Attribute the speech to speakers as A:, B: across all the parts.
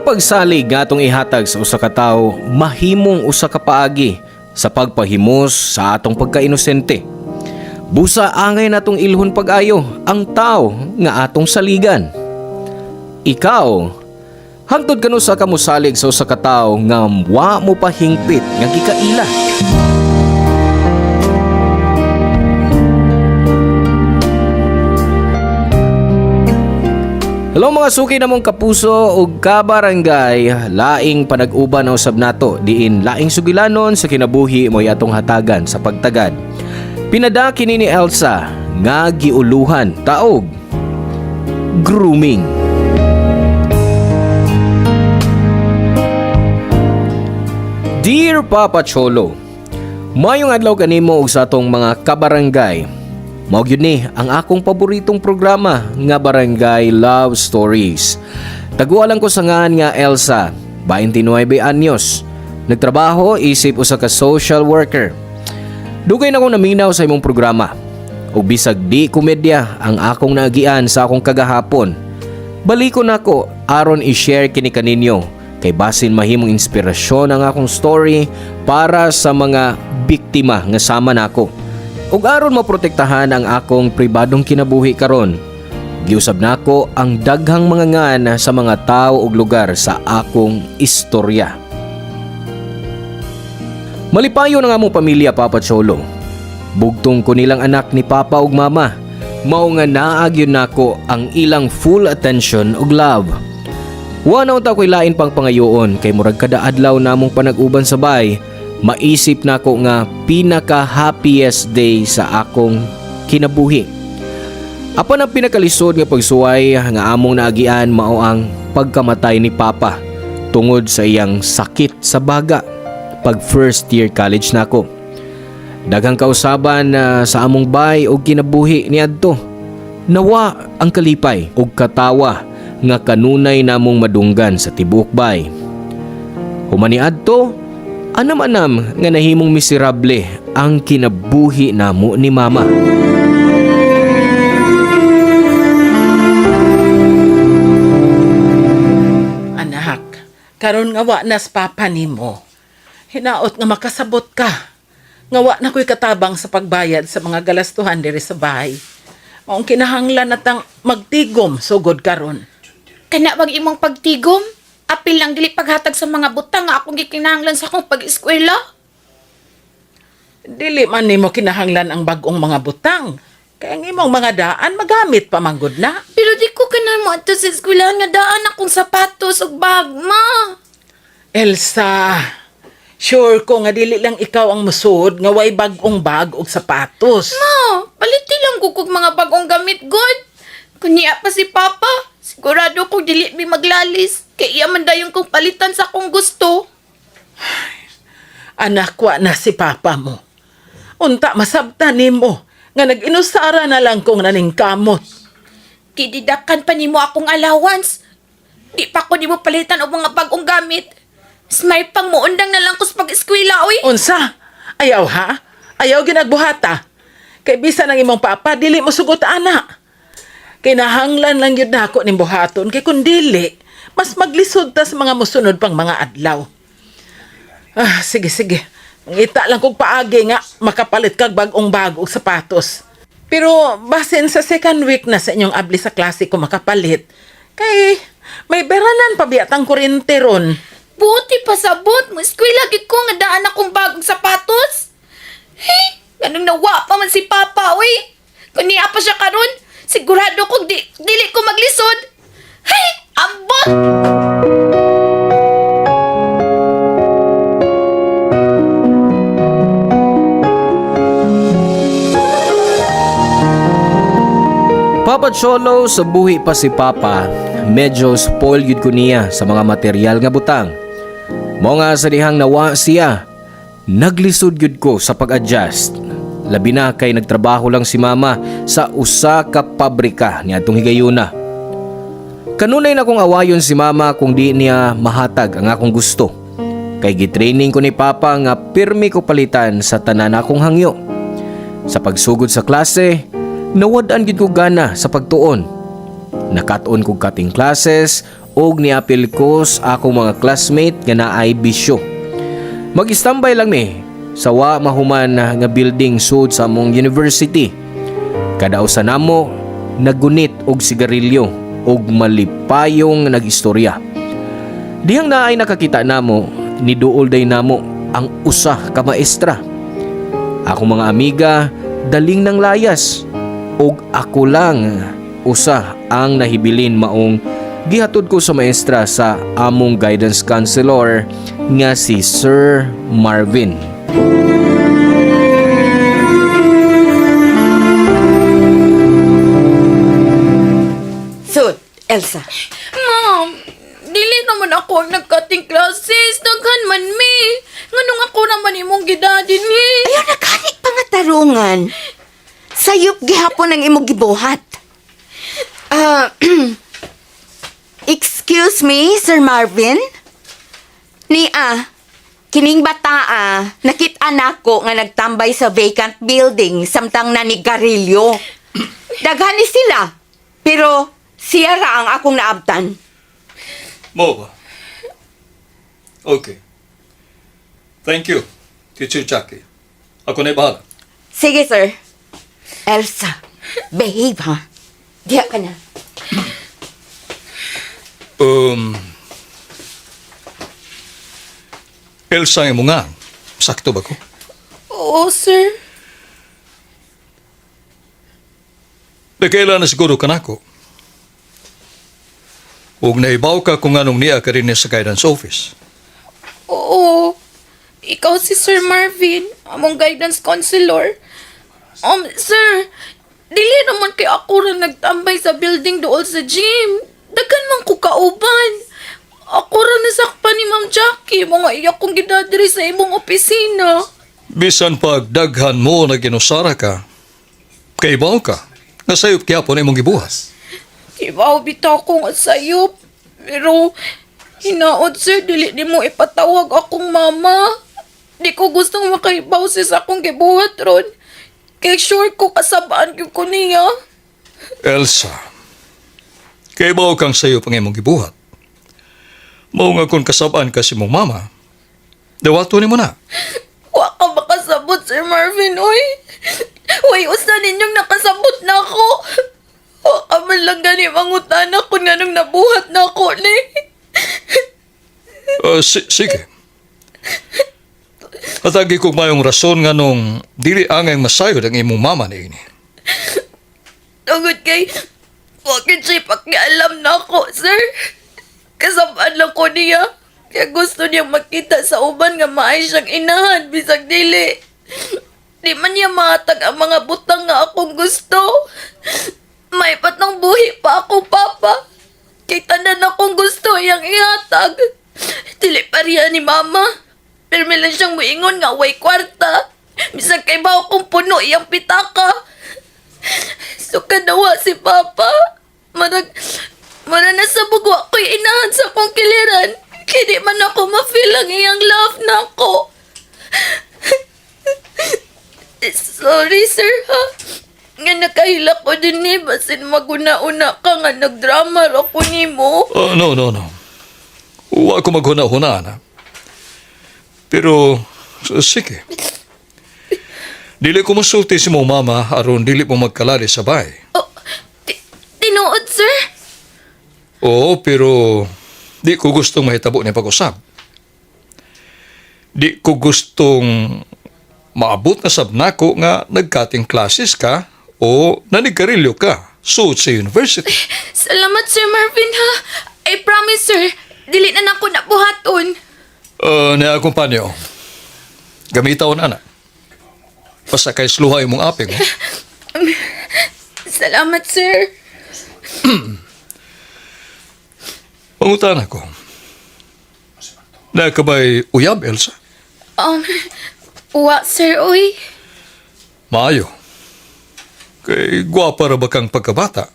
A: Ang pagsalig nga atong ihatag sa usa ka tawo mahimong usa ka paagi sa pagpahimos sa atong pagkainosente. Busa angay natong ilhon pag-ayo ang tawo nga atong saligan. Ikaw, hangtod kano sa kamusalig sa usa ka tawo nga wa mo pahingpit nga gikaila. Hello mga suki namong kapuso ug kabarangay, laing panag-uban na usab nato diin laing sugilanon sa kinabuhi mo'y atong hatagan sa pagtagad. Pinada kini ni Elsa nga giuluhan taog grooming. Dear Papa Cholo, mayong adlaw kanimo og sa atong mga kabarangay. Mao gyud ni ang akong paboritong programa nga Barangay Love Stories. Tagualan ko sa ngan nga Elsa, 29 anyos. Nagtrabaho isip usa ka social worker. Dugay na akong naminaw sa imong programa. Ug bisag di komedya ang akong naagian sa akong kagahapon. Balikon nako aron i-share kini kaninyo kay basin mahimong inspirasyon ang akong story para sa mga biktima nga sama nako. Ug aron maprotektahan ang akong pribadong kinabuhi karon, giusab nako ang daghang mga ngan sa mga tawo ug lugar sa akong istorya. Malipayon ang among pamilya, Papa Cholo. Bugtong ko nilang anak ni Papa ug Mama. Mao nga naagyon nako ang ilang full attention ug love. Wa na unta ko'y lain pang pangayoon kay murag kada adlaw namong panag-uban sa bay. Maisip na ko nga pinaka-happiest day sa akong kinabuhi. Apan ang pinakalisod nga pagsuway nga among naagian mao ang pagkamatay ni Papa tungod sa iyang sakit sa baga pag first year college nako. Daghang kausaban sa among bay og kinabuhi niadto. Nawa ang kalipay og katawa nga kanunay namong madunggan sa tibuok bay. Humani adto, anam-anam nga nahimong miserable ang kinabuhi namo ni Mama.
B: Anak, karon nga wa nas papa nimo. Hinaot nga makasabot ka. Nga wa na ko'y katabang sa pagbayad sa mga galastuhan diri sa bahay. Maong kinahanglan natang magtigom sugod karon.
C: Kana wag imong pagtigom? Apil lang dili paghatag sa mga butang nga akong gikinahanglan sa akong pag-eskwela.
B: Dili man nimo kinahanglan ang bag-ong mga butang. Kaya ang imong mga daan magamit pa manggod na.
C: Pero di ko kanan mo ato sa eskwelahan nga daan akong sapatos ug bag, ma.
B: Elsa, sure ko nga dili lang ikaw ang musud nga way bag-ong bag ug sapatos.
C: Ma, paliti lang ko kog mga bagong gamit, God. Kunya pa si Papa, sigurado ko dili mi maglalis. Kaya iya man dayon kong palitan sa akong gusto.
B: Anak, wa na si Papa mo. Unta masabtan nimo nga nag-inusara na lang kong naningkamot.
C: Kididakan pa nimo akong allowance. Di pa ko nimo palitan og mga bagong gamit. Smile pang muundang na lang ko sa pag-eskwela, oy.
B: Unsa? Ayaw ha? Ayaw ginagbuhata. Kay bisan ng imong papa, dili mo sugot ana. Kinahanglan lang yun na ako ning buhaton. Kay kung dili, mas maglisod ta sa mga musunod pang mga adlaw. Sige. Ngita lang kong paagi nga makapalit kag bagong bago og sapatos. Pero basin sa second week na sa inyong abli sa klase ko makapalit, kay may beranan pa biyatang kuryente ron.
C: Buti pa sabot mo. Eskwela gid ko nga daan akong bagong sapatos. Hey, ganun nawa pa man si Papa, oy. Kung niya pa siya karon, sigurado kong dili ko maglisod. Hey, ambot!
A: Papa Cholo, sa buhi pa si Papa, medyo spoil yun ko niya sa mga material nga butang. Mao nga sa dihang nawa siya, naglisod yun ko sa pag-adjust. Labi na kay nagtrabaho lang si Mama sa usa ka pabrika ni atong higayuna. Kanunay na kong awayon si Mama kung di niya mahatag ang akong gusto. Kay gitraining ko ni Papa nga pirmi ko palitan sa tanan akong hangyo. Sa pagsugod sa klase, nawad-an gid ko gana sa pagtuon. Nakat-on kog cutting classes og niapil ko sa akong mga classmate nga naay bisyo. Mag-istambay lang mi sa wa mahuman nga building sud sa among university. Kada usa namo nagunit og sigarilyo og malipayong nagistorya. Dihang naay nakakita namo, niduol day namo ang usa ka maestra. Akong mga amiga daling nang layas og ako lang usa ang nahibilin maong gihatod ko sa maestra sa among guidance counselor nga si Sir Marvin.
D: So, Elsa,
C: Ma'am, dili naman ako ang nag-cutting classes. Daghan man mi. Nganong ako naman imong gidadin ni.
D: ayaw na kanit pa nga tarungan. Sayop gihapon ang imong gibuhat. Excuse me, Sir Marvin? Kining bataa, nakita nako nga nagtambay sa vacant building samtang nanigarilyo. Daghan ni sila, pero siya ra ang akong naabtan.
E: Mo ba? Okay. Thank you, Teacher Jackie. Ako na bahala.
D: Sige, sir. Elsa, behave ha. Diya ka na.
E: Elsa mo nga. Sakto ba ko?
C: Oo, sir.
E: Kailan na siguro ka na ko. Huwag naibaw ka kung anong niya ka rin sa guidance office.
C: Oo. Ikaw si Sir Marvin, among guidance counselor. Sir, dili naman kay ako rin nagtambay sa building dool sa gym. Daghan man ko kauban. Ako rin nasakpan ni Ma'am Jackie, mga iyak kong gidadiri sa imong opisina.
E: Bisan pag daghan mo na ginusara ka, kaibaw ka, nasayop kaya po na imong gibuhas.
C: Ibaw bitaw ko nga sayop. Pero, hinaod sir, dili di mo ipatawag akong mama. Di ko gustong makaibaw sa akong gibuhat ron. Kay sure ko kasabaan ko niya.
E: Elsa, kaibaw kang sayop ang imong gibuhat. Mao nga kung kasabaan ka si mong mama, dawato ni mo na.
C: Wa ka makasabot, Sir Marvin, oy. Uy, usa ninyong nakasabot na ako. Wa ka man lang gani mangutan ako nga nung nabuhat na ako ni.
E: Sige. Atagi kong mayong rason nga nung dili angay masayod ang imong mama na ini.
C: Tungod kay, wakit siya pakialam na ako, sir. Kasabaan lang ko niya. Kaya gusto niyang makita sa uban nga maay siyang inahan, bisag dili. Di man niya matag ang mga butang nga akong gusto. May patang buhi pa akong papa. Kay tanan akong gusto iyang ihatag. Dili pa riya ni mama. Pero may lang siyang muingon nga way kwarta. Bisag kay ba akong puno iyang pitaka. Suka nawa si papa. Marag nasa bugwa ko'y inahan sa akong kiliran. Kaya di man ako ma-feel ang iyang love na ako. Sorry, sir, ha? Nga nakahila ko din ni basin maguna-una ka nga nagdrama ra ko ni mo.
E: No. Huwag ko maghuna-huna na. Pero, sige. Dili ko musulti si mong mama aron dili mo magkalari sa bahay.
C: Oh, tinuod, sir?
E: Oo, pero di ko gustong mahitabo ni pag-usap. Di ko gustong maabot na sab nako nga nagkating classes ka o nanigkarilyo ka suot sa university.
C: Salamat, Sir Marvin, ha? I promise, sir. Dili na nako nabuhaton.
E: Niakumpanyo. Gamitaw na na. Pasakay sluhay mong aping.
C: Salamat, sir.
E: Pangutan ako. Nakabay uyab, Elsa?
C: Wa, sir, uy.
E: Maayo. Kay gwapa ra ba kang pagkabata?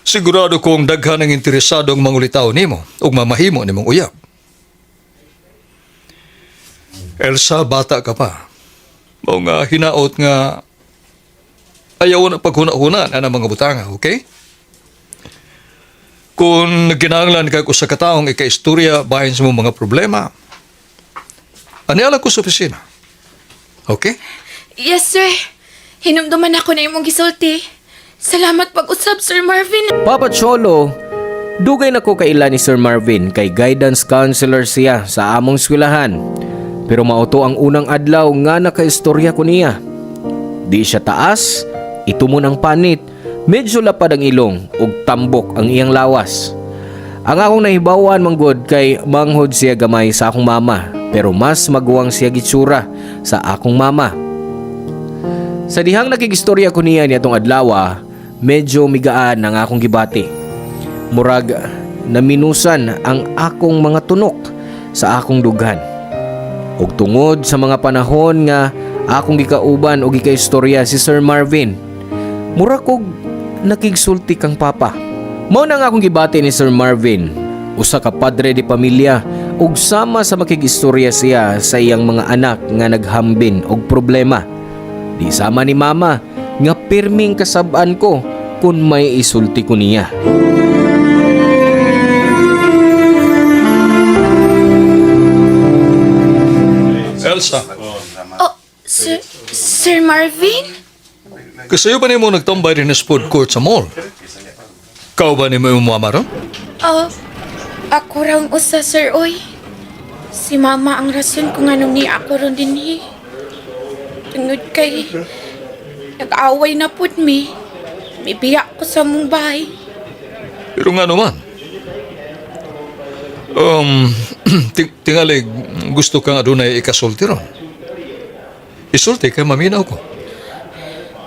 E: Sigurado kong daghan ang interesado ang mangulitaw nimo ug mamahimo nimong uyab. Elsa, bata ka pa. Mao nga hinaot nga ayaw na paghuna-hunan ang mga butanga, okay? Kung ginahanglan ka ko sa kataong ikaistorya bahin sa mong mga problema, aniala ko sa opisina. Okay?
C: Yes, sir. Hinumduman ako na imong gisulti. Salamat pag-usab, Sir Marvin.
A: Papa Cholo, dugay na ko kaila ni Sir Marvin kay guidance counselor siya sa among eskwelahan. Pero mauto ang unang adlaw nga nakaistorya ko niya. Di siya taas, ito mo ng panit, medyo lapad ang ilong ug tambok ang iyang lawas. Ang akong nahibawan manggod kay manghod siya gamay sa akong mama, pero mas maguwang siya gitsura sa akong mama. Sa dihang nakigistorya ko niya nitong adlaw, medyo migaan ang akong gibati. Murag naminusan ang akong mga tunok sa akong dughan. Ug tungod sa mga panahon nga akong gikauban o gikaistorya si Sir Marvin, mura kog nakigsulti kang papa. Mao na nga akong gibati ni Sir Marvin, usa ka padre de pamilya ug sama sa makigistorya siya sa iyang mga anak nga naghambin og problema. Di sama ni mama nga pirming kasab-an ko kung may isulti ko niya.
E: Elsa,
C: Oh, Sir Marvin?
E: kasayo ba ni mo nagtambay rin sa food court sa mall? Kau ba ni mo yung mama ron?
C: Oh, ako rang usa, Sir, oy. Si Mama ang rason kung anong ni ako ron din Tungod kay nag-away na pud mi. Mibiyak ko sa mong bahay.
E: Pero nga naman. Tingalig, gusto ka nga doon ay ikasulti ron. Isulti kay maminaw ko.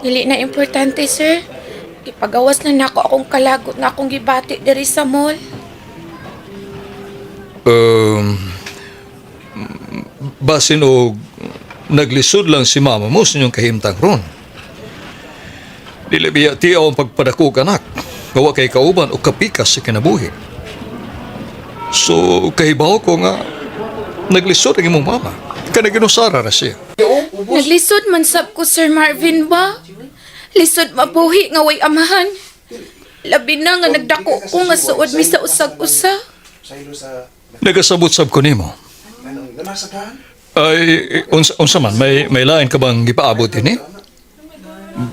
C: Dili na importante, sir. Ipagawas na nako akong kalagot na akong gibati diri sa mall.
E: Basin o naglisod lang si mama mo sa inyong kahimtang ron. Dili biya ti ang pagpadako anak. Gawa kay kauban o kapikas sa kinabuhi. So, kahibaw ko nga naglisod ang imong mama. Kanaginusara na siya.
C: Naglisod man sab ko, Sir Marvin ba? Lisod mabuhi nga way amahan. Labi na nga nagdako ko nga suod mi sa usag-usa.
E: Nagasabot-sab ko nimo. Ay, unsa man, may lain ka bang gipaabot din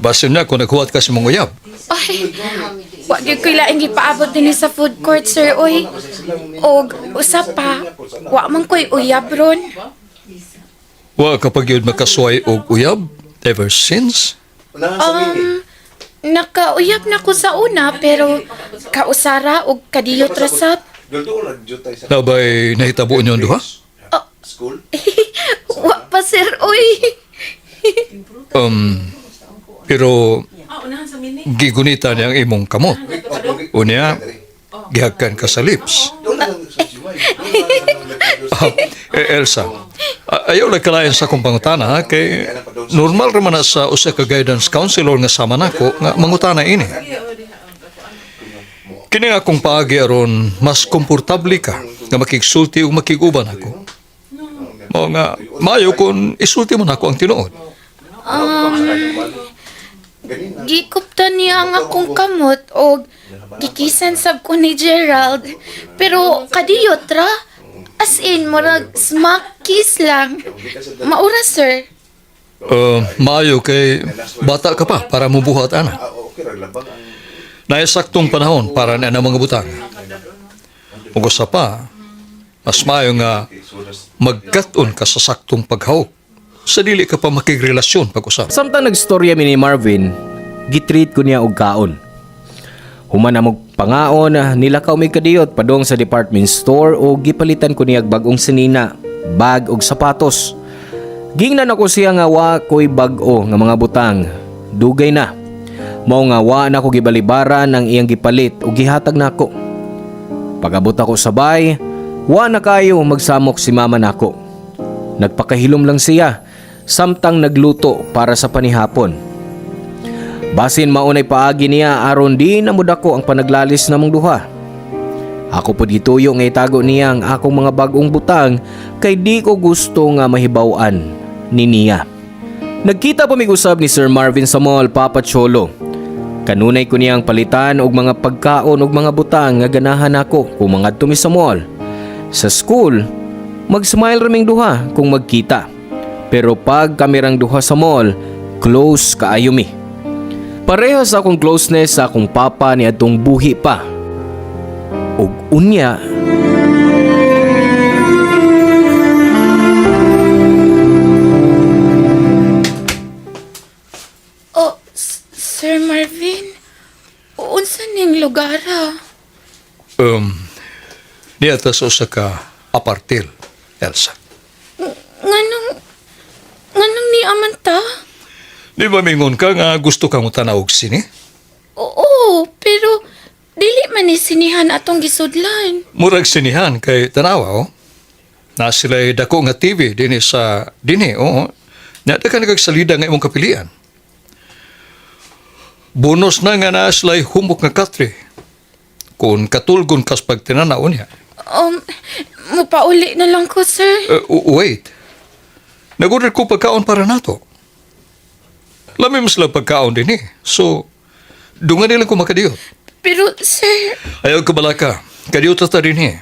E: Basin na kung naghuwat ka sa mong uyab.
C: Ay, wag yung kailaing gipaabot din sa food court, sir, oy. Og, usap pa, wa man ko'y uyab ron.
E: Wa kapag yun makasway og uyab ever since?
C: Nakauyab na ko sa una, pero kausara og kadiyot rasap.
E: Nabay nahitabo niyo ang duha?
C: Wa pa, sir, oy.
E: Pero gigunita niya ang imong kamot. Unya, gihagkan ka sa lips. Elsa, ayaw lang kalayan sa akong pangutana, ha? Kay normal raman na sa usa ka guidance counselor nga sama nako nga mangutana ini. Kini nga akong paagi aron mas komportable ka nga makigsulti o makiguban ako. Mao nga mayo kung isulti mo nako ang tinuod.
C: Gikuptan niya ang akong kamot og gikisan sab ko ni Gerald. Pero kadiyot ra. As in, murag smack kiss lang. Maura, sir.
E: Mayo kay bata ka pa para mubuhat ana. Naisaktong panahon para na mga butang. Ug usa pa, mas mayo nga magkat-on ka sa saktong paghawak. Sa dili ka pa makigrelasyon pag-usap.
A: Samtang nagstorya mi ni Marvin, gitreat ko niya og kaon. Human na mog pangaon, nilakaw mi kadiyot padong sa department store o gipalitan ko niya bagong sinina, bag og sapatos. Gingnan ako siya nga wa ko'y bag-o nga mga butang. Dugay na. Mao nga wa na ko gibalibaran ang iyang gipalit o gihatag nako. Pag-abot ako sa bay, wa na kayo magsamok si mama nako. Nagpakahilom lang siya, samtang nagluto para sa panihapon. Basin maunay paagi niya aron di namudako ang panaglalis namong duha. Ako pod gituyo nga itago niya ang akong mga bagong butang kay di ko gusto nga mahibaw-an ni niya. Nagkita pa mig usab ni Sir Marvin sa mall, Papa Cholo. Kanunay ko niyang palitan og mga pagkaon og mga butang nga ganahan ako kung mga tumi sa mall. Sa school, mag-smile raming duha kung magkita. Pero pag kamirang duha sa mall, close kaayo mi. Pareho sa akong closeness sa akong papa ni atong buhi pa. Ug unya,
C: Oh, Sir Marvin, unsa ning lugar ha?
E: Niyata sa usa ka apartil, Elsa.
C: Nganong ni Amanta?
E: Di ba mingon ka nga gusto kang tanaw og sini?
C: Oo, pero dili man ni sinihan atong gisudlan.
E: Murag sinihan kay tanawa, oh. Na sila'y dako nga TV dinhi sa dinhi, oo. Nada ka nagagsalida nga imong kapilian. Bonus na nga na sila'y humok nga katre. Kung katulgon kas pagtinanaw niya.
C: Mupauli na lang ko, sir.
E: Wait. Nag-order ko pagkaon para nato. Lami mas lang pagkaon din eh. So, dungan nilang ko makadiyot.
C: Pero, sir,
E: Ayaw ka balaka. Kadiyot ta rin eh.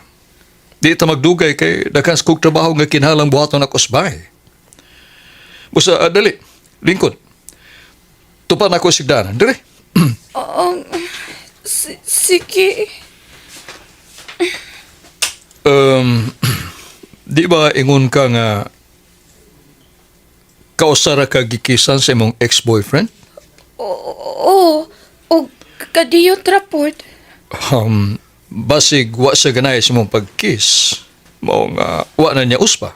E: Di ta magdugay kay dakan sa kong trabaho nga kinhalang buhaton ako sa bahay. Busa, dali. Lingkod. Tupan ako sigdanan. Dali.
C: sige.
E: Di ba ingon ka nga kausara ka gikisan sa imong ex-boyfriend?
C: Oo, o kadiyot report.
E: Basig wa sa ganay sa imong pagkiss. Mao nga wa na niya uspa.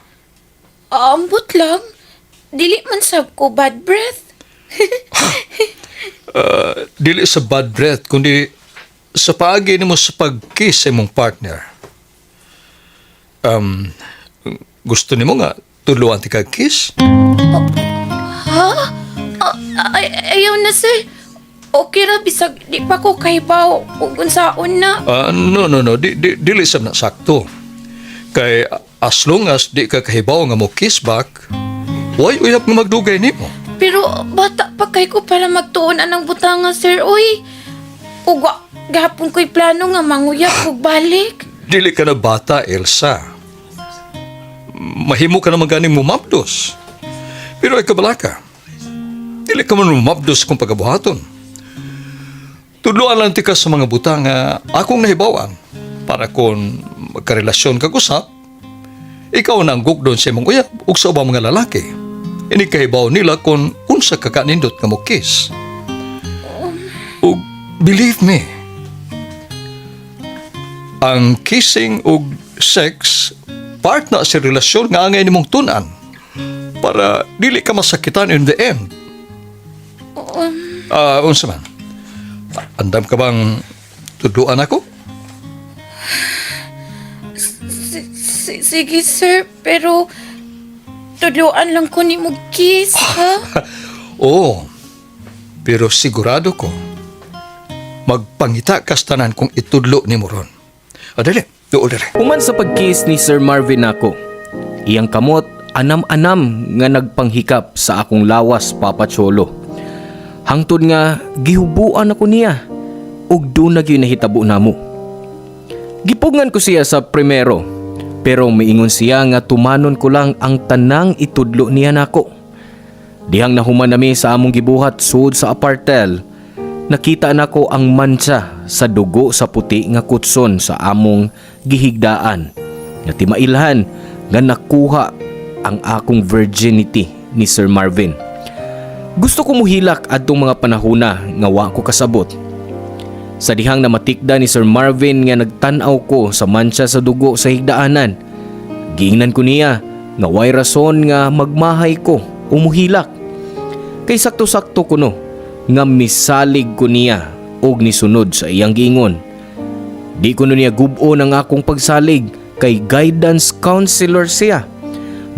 C: Ambot lang. Dili man sab ko bad breath.
E: Dili sa bad breath, kundi sa paagi nimo sa pagkiss sa imong partner. Gusto nimo nga tuluan ti kag-kiss?
C: Ayaw na, sir. Okay ra, bisag di pa ko kahibaw ug unsaon na.
E: No. Dili sab na sakto. Kay as long as di ka kahibaw nga mo kiss back, why uyap nga magdugay nimo?
C: Pero bata pa kay ko para magtuon anang butanga, sir. Uy, ug gahapon ko'y plano nga manguyap ug balik.
E: Dili ka na bata, Elsa. Mahimo ka naman ganing mumabdos. Pero ay kabalaka. Dili ka man mumabdos kung pagabuhaton. Tudloan lang ti ka sa mga butang nga akong nahibawan para kung magkarelasyon kag usap, ikaw na ang gugdon sa imong uyab ug sa ubang mga lalaki. Ini kahibaw nila kung unsa ka kanindot nga mo kiss. Ug believe me, ang kissing ug sex part na sa relasyon nga angay nimong tunan para dili ka masakitan in the end. Unsa man? Andam ka bang tudloan ako?
C: Sige, sir, pero tudloan lang ko ni mo kiss, ha?
E: Oo. Pero sigurado ko magpangita kas tanan kung itudlo ni mo ron. Dali. Doon dali.
A: Human sa pagkiss ni Sir Marvin ako, iyang kamot anam-anam nga nagpanghikap sa akong lawas, Papa Cholo. Hangtod nga gihubuan ako niya ug doon na gyud nahitabo namo. Gipugngan ko siya sa primero, pero miingon siya nga tumanon ko lang ang tanang itudlo niya nako. Dihang nahuman nami sa among gibuhat sud sa apartel, nakita nako ang mancha sa dugo sa puti nga kutson sa among gihigdaan. Nga timailhan nga nakuha ang akong virginity ni Sir Marvin. Gusto ko muhilak adtong mga panahona nga wa ko kasabot. Sa dihang na matikda ni Sir Marvin nga nagtan-aw ko sa mancha sa dugo sa higdaanan, giingnan ko niya nga way rason nga magmahay ko o muhilak. Kay sakto-sakto ko no nga misalig ko niya og nisunod sa iyang giingon. Di ko niya gub-o ang akong pagsalig kay guidance counselor siya.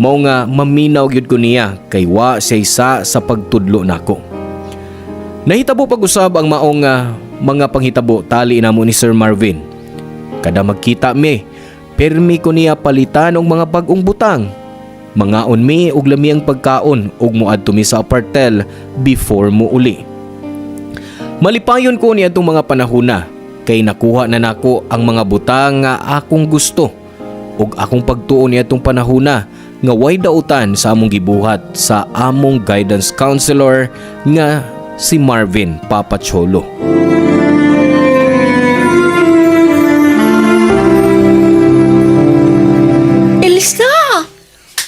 A: Mao nga maminaw gyud ko niya kay wa siya isa sa pagtudlo nako. Nahitabo pag-usab ang maong mga panghitabo tali namo ni Sir Marvin. Kada magkita mi, permi ko niya palitan og mga bag-ong butang. Mangaon mi og lamiang pagkaon ug moadto mi sa apartel before mo uli. Malipayon ko niya itong mga panahuna kay nakuha na nako ang mga butang nga akong gusto ug akong pagtuon niya itong panahuna nga way dautan sa among gibuhat sa among guidance counselor nga si Marvin Papa Cholo.
D: Elsa!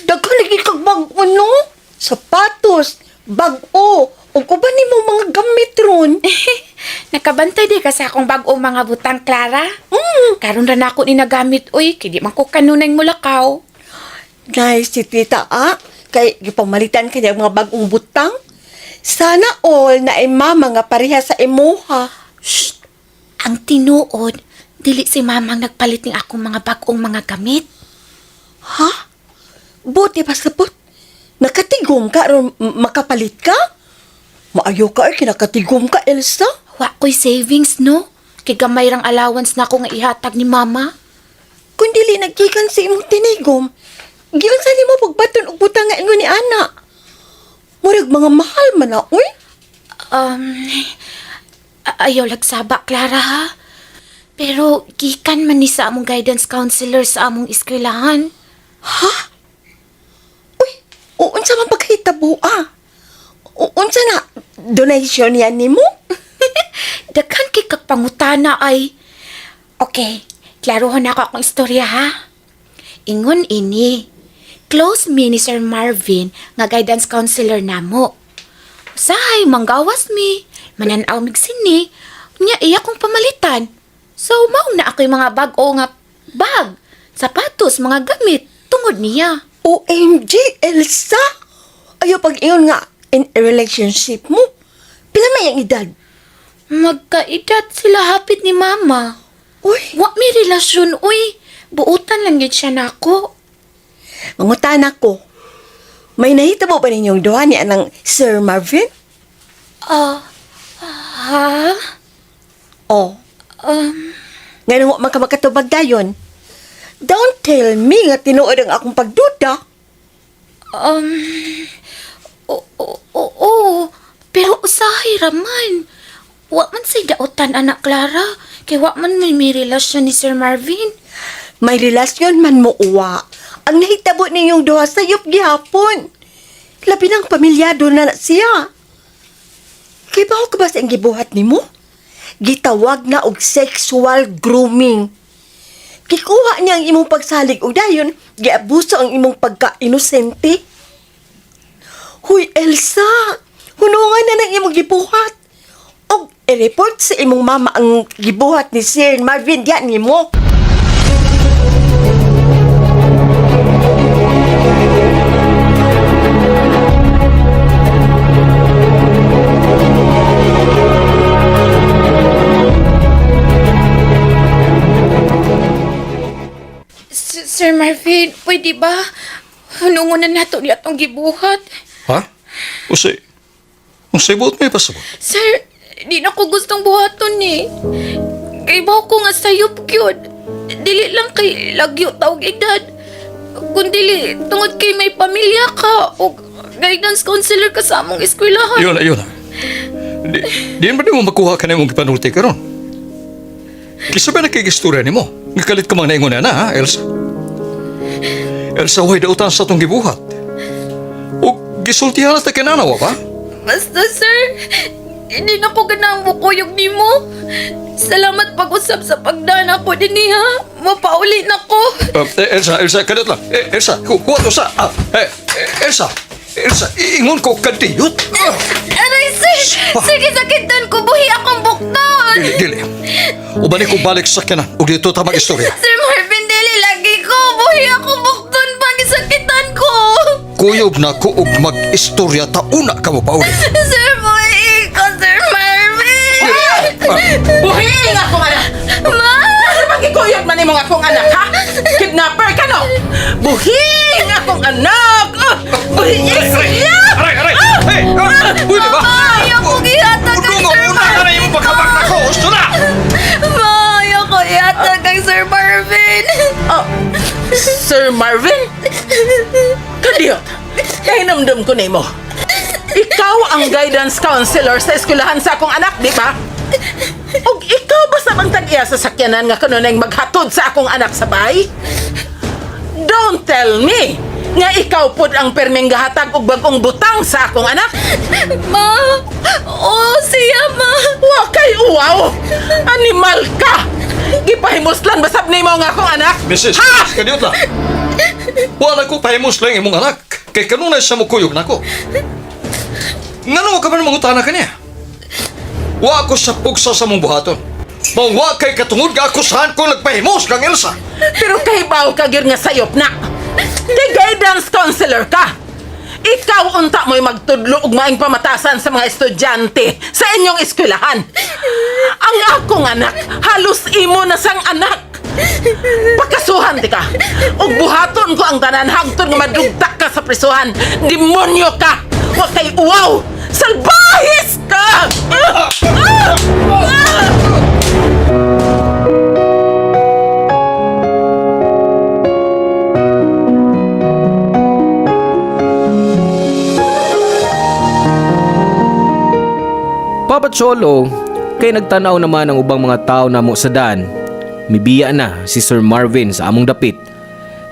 D: Daghan lagi kag bag-o no? Sapatos, bag-o, ug uban nimo mga gamit ron.
C: Nakabantay di ka sa akong bag-o mga butang, Clara. Karon ra na ako ni nagamit, uy. Kaya di man ko kanunay mulakaw.
D: Nice si tita, kay gipamalitan kanya mga bag-ong butang. Sana all na mama nga pareha sa imuha.
C: Shh! Ang tinuod, dili si mamang nagpalit ng akong mga bag-ong mga gamit.
D: Ha? Buti pa sabot. Nakatigom ka ron makapalit ka? Maayo ka ay kinakatigom ka, Elsa.
C: Wa ko'y savings, no? Kay gamay rang allowance na ako nga ihatag ni mama.
D: Kung dili nagkikan sa imong tinigom, giyon sa nimo pagbaton og butang nga ingon ni ana. Murag mga mahal man na, uy.
C: Ayaw lagsaba, Clara, ha? Pero gikan man ni sa among guidance counselor sa among eskwelahan.
D: Ha? Uy, unsa man pagkahitabo, unsa na donation yan nimo?
C: Daghan kay kag pangutana ay. Okay, klarohan ako akong istorya, ha? Ingon ini, close mi ni Sir Marvin nga guidance counselor namo. Usahay, manggawas mi, mananaw mig sini, nya iya kong pamalitan. So, mao na ako'y mga bag-o nga bag, sapatos, mga gamit, tungod niya.
D: OMG, Elsa! Ayaw pag-iyon nga in a relationship mo. Pila may ang edad?
C: Magkaedad sila hapit ni mama.
D: Uy,
C: Wa mi relasyon, uy. Buutan lang yun siya nako.
D: mangutan ako. May nahitabo ba ninyong duha ni anang Sir Marvin?
C: Ha?
D: Oh, nga nung man ka makatubag dayon. Don't tell me nga tinuod ang akong pagduda.
C: Oo. Pero usahay raman. Wa man say dautan, anak Clara. Kay wa man may relasyon ni Sir Marvin.
D: May relasyon man mo uwa. Ang nahitabo ninyong duha sayop gihapon. Labi ng pamilyado na siya. Kay ba ka ba sa gibuhat nimo? Gitawag na og sexual grooming. Kikuha niya ang imong pagsalig og dayon, giabuso ang imong pagka-inosente. Huy, Elsa! Hunungan na ng imong gibuhat. Og i-report sa imong mama ang gibuhat ni Sir Marvin diyan nimo.
C: Sir Marvin, pwede ba? Hunungon na nato niya itong gibuhat.
E: Ha? Usay buot may pasabot.
C: Sir, di na ko gustong buhaton eh. Kay ba ko nga sayop yun. Dili lang kay lagyo tawag edad. Kung dili, tungod kay may pamilya ka o guidance counselor ka sa among eskwelahan.
E: Yun na. Di ba mo makuha ka na mong ipanulti ka ron? Kisa ba nakigistorya ni mo? Ngakalit ka mang naingon na, ha, Elsa? Elsa, way dautan sa itong gibuhat. O gisultihan na kinanawa pa?
C: Basta sir, hindi na ko ganang bukuyog ni mo. Salamat pag-usap sa pagdana ko din ha. Mapauli na ko.
E: Elsa, kadot lang. Elsa, kuha to sa... Elsa, iingon ko kadiyot.
C: Aray sir, sige sakitan ko, buhi akong bukton.
E: Dili. Ubani ko balik sa kanan. O dito tamang istorya.
C: Sir Marvin, dili lagi ko, buhi akong bukton pag isakitan ko.
E: Kuyob na ko og mag-istorya tauna ka mo pa ulit.
C: Sir, buhi ko, Sir Marvin.
B: Buhing akong anak!
C: Ma!
B: Ano magkikuyot man imong akong anak, ha? Kidnapper ka, no? Buhing akong anak! Buhing siya!
E: Aray! Hey! Pwede ba?
C: Ayaw ko gihatag kay Sir
E: Una na yung pagkabak na ko! Gusto na!
C: Ma! Ayaw ko ihatag kay Sir Marvin.
B: Oh, Sir Marvin? Kadiyot! Kahinamdam ko nimo. Ikaw ang guidance counselor sa eskwelahan sa akong anak, di ba? Og ikaw ba sa bang tag-iya sa sakyanan nga kanunay maghatod sa akong anak sa bahay? Don't tell me nga ikaw pod ang permeng gahatag og bagong butang sa akong anak.
C: Ma! Oo, siya, ma!
B: Wa kay uwaw! Animal ka! Gipahimuslan basab nimo nga akong anak?
E: Mrs.
B: Ha!
E: Kadiot lang. Wala ko pahimos lang imong anak. Kay kanunay sa mukuyog nako. Ngano ka man mangutana kaniya? Wa ako sa pugsa sa mong buhaton. Wa kay katungod ka ako saan ko nagpahimos kang Elsa.
B: Pero kahibaw ka gyud nga sayop na. Kay guidance counselor ka. Ikaw unta mo'y magtudlo og maing pamatasan sa mga estudyante sa inyong eskwelahan. Ang akong anak, halos imo na sang anak. Pakasuhan di ka. Og buhaton ko ang tanan hangtod nga madugtak ka sa prisuhan. Demonyo ka. Wa kay uwaw. Salbahis ka.
A: Papa Cholo, kay nagtanaw naman ang ubang mga tao namo sa dan. Mibiya na si Sir Marvin sa among dapit.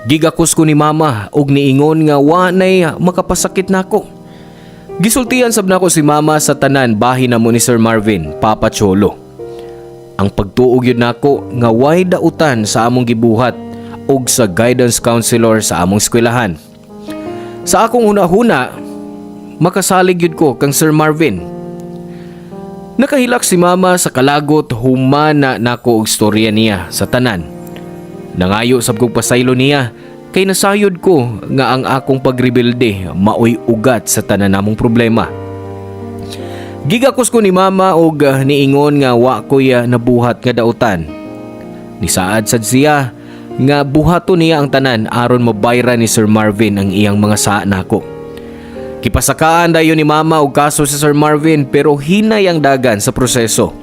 A: Gigakos ko ni mama og niingon nga wa nay makapasakit nako. Gisultihan sab nako si mama sa tanan bahin namo ni Sir Marvin, Papa Cholo. Ang pagtuog yun nako nga way dautan sa among gibuhat og sa guidance counselor sa among eskwelahan. Sa akong hunahuna, makasalig yun ko kang Sir Marvin. Nakahilak si mama sa kalagot humana nako og storya niya sa tanan. Nangayo sab kog pasaylo niya kay nasayod ko nga ang akong pagrebelde maoy ugat sa tanan namong problema. Gigakos ko ni mama og niingon nga wa koy nabuhat nga dautan. Nisaad sad siya nga buhaton niya ang tanan aron mabayra ni Sir Marvin ang iyang mga saa nako. Kipasakaan dayon ni mama og kaso sa Sir Marvin pero hinay ang dagan sa proseso.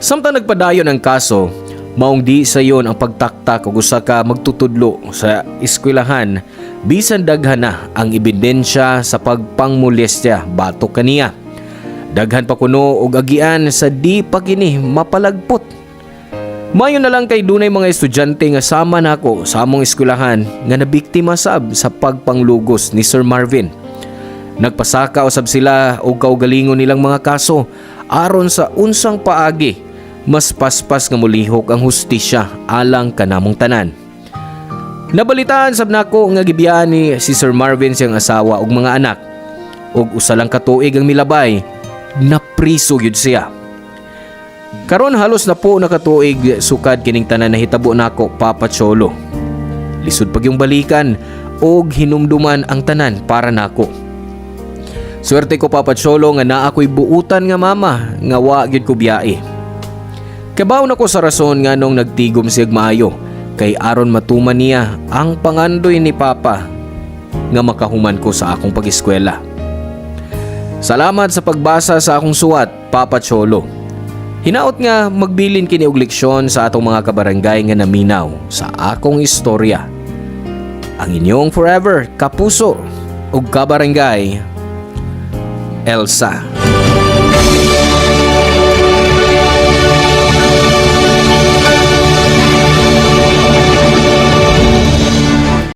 A: Samtang nagpadayon ang kaso, maong di sayon ang pagtaktak og usa ka magtutudlo sa eskwelahan bisan daghan na ang ebidensya sa pagpangmolestya batok kaniya. Daghan pa kuno og agian sa di pa kini mapalagpot. Mayo na lang kay dunay mga estudyante nga sama nako sa among eskwelahan nga nabiktima sab sa pagpanglugos ni Sir Marvin. Nagpasaka usab sila og kaugalingon nilang mga kaso aron sa unsang paagi mas paspas nga mulihok ang hustisya alang kanamong tanan. Nabalitaan sab nako nga gibiyaan ni si Sir Marvin siyang asawa ug mga anak. Og usa lang ka tuig ang milabay, napriso gyud siya. Karon halos na po nakatuig sukad kining tanan na hitabo nako, Papa Cholo. Lisod pag yung balikan og hinumduman ang tanan para nako. Swerte ko, Papa Cholo, nga naa ko'y buutan nga mama nga wa gyud ko biyae. Kabaw na ko sa rason nga nung nagtigom siyag maayo kay aron matuman niya ang pangandoy ni Papa nga makahuman ko sa akong pag-eskwela. Salamat sa pagbasa sa akong suwat, Papa Cholo. Hinaot nga magbilin kini og leksyon sa atong mga kabarangay nga naminaw sa akong istorya. Ang inyong forever kapuso ug kabarangay, Elsa.